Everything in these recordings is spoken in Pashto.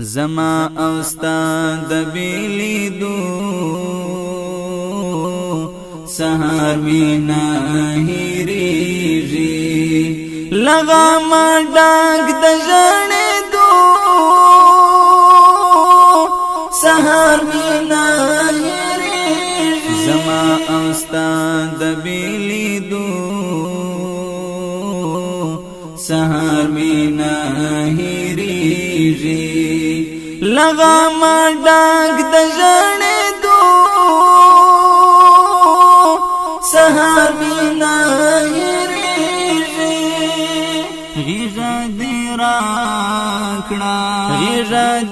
زما او ستا د بیلیدو سهار می نه هېرېږي لغه ما ډاک د ژړېدو سهار می نه هېرېږي زما او ستا د بیلیدو سهار می نه هېرېږي لغه ما ډاک د ژړېدو سهار می نه هېرېږي غېږه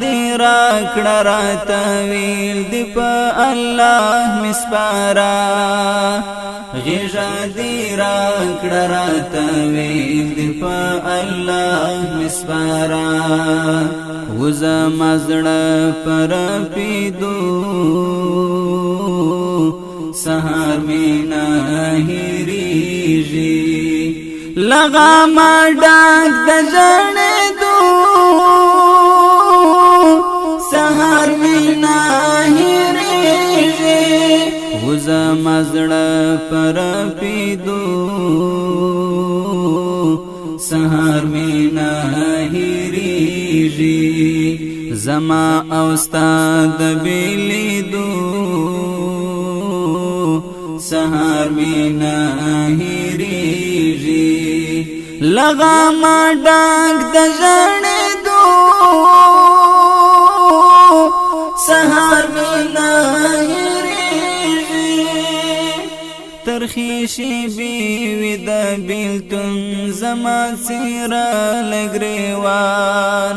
دې راکړه راته ویل دې په الله مې سپاره غېږه دې راکړه راته ویل دې په الله مې سپاره و زما زړه په رپېدو سهار می نه هېرېږي لغه ما ډاک د ژړېدو سهار می نه هېرېږي و زما زړه په رپېدو سهار می نه هېرېږي زما او ستا د بیلیدو سهار می نه هېرېږي لغه ما ډاک د ژړېدو سهار می نه هېرېږي ترخې شېبې وې د بېلتون زما څېره لګرېوان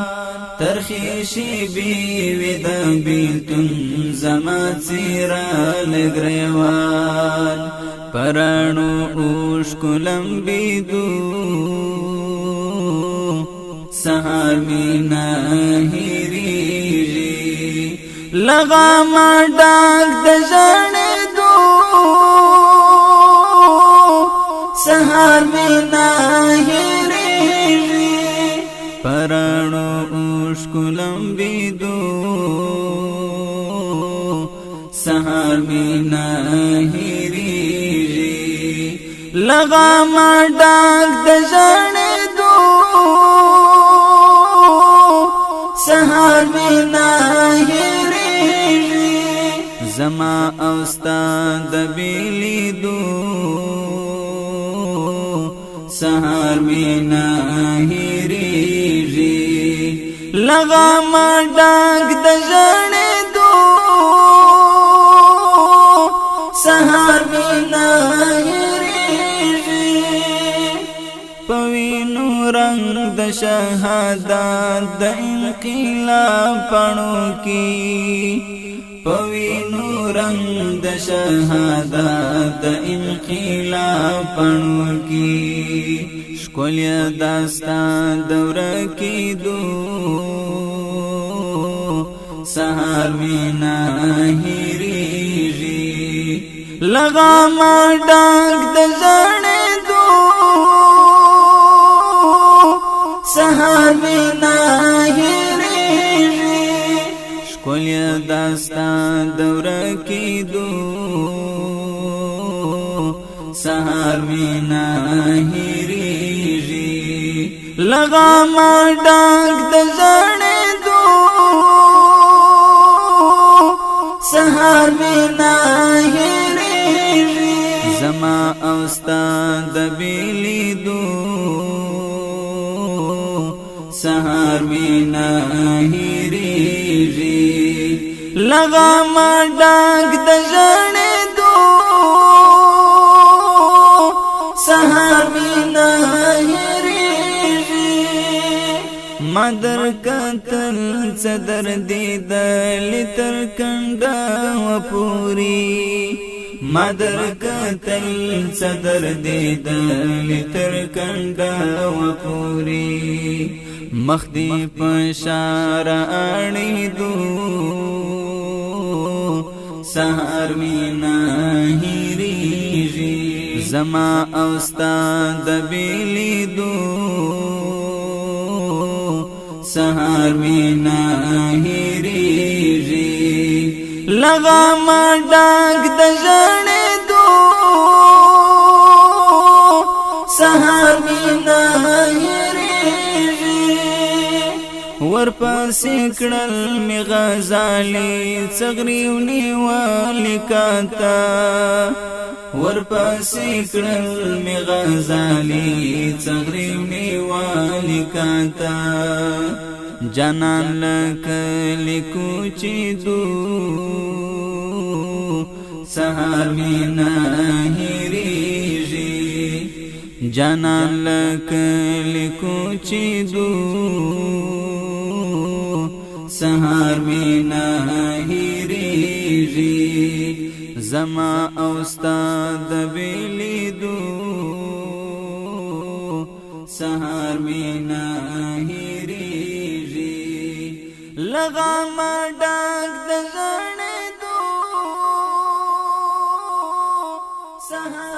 ترخې شېبې وې د بېلتون زما څېره لګرېوان پراڼو اوښکو لمبېدو سهار می نه هېرېږي لغه ما ډاک د ژړېدو سهار می نه هېرېږي پراڼو اوښکو لمبېدو سهار می نه هېرېږي لغه ما ډاک د ژړېدو سهار می نه هېرېږي زما او ستا د بیلیدو سهار می نه هېرېږي لغه ما ډاک د ژړېدو سهار می نه هېرېږي په وینو رنګ د شهادت د انقلاب پاڼو کې په وینو رنګ د شهادت د انقلاب پاڼو کې ښکلې داستان د ورکېدو سهار می نه هېرېږي لغه ما ډاک د ژړېدو سهار می نه هېرېږي ښکلې داستان د ورکېدو سهار می نه هېرېږي لغه ما ډاک د ژړېدو سهار می نه هېرېږي زما او ستا د بیلیدو سهار می نه هېرېږي لغه ما ډاک د ژړېدو سهار می نه هېرېږي ما درکتل څه دردېدلې تر کنډه پورې ما درکتل څه دردېدلې تر کنډه پورې مخ دې په شاره اړېدو سهار می نه هېرېږي زما او ستا د بیلیدو سهار مینا هیریږي لغم ډاک د ژړې دو سهار مینا هیریږي ورپسې کړل می غزالي څغریو نیولې کاته ورپسې کړل می غزالي څغریو نیولې کاته جانان لکلی کوچی دو سهار مینا هیریږي جانان لکلی کوچی دو سهار مینا هیریږي زما او استاد بیلی دو سهار مینا هیریږي لغم ډاک د ژړې دو سهار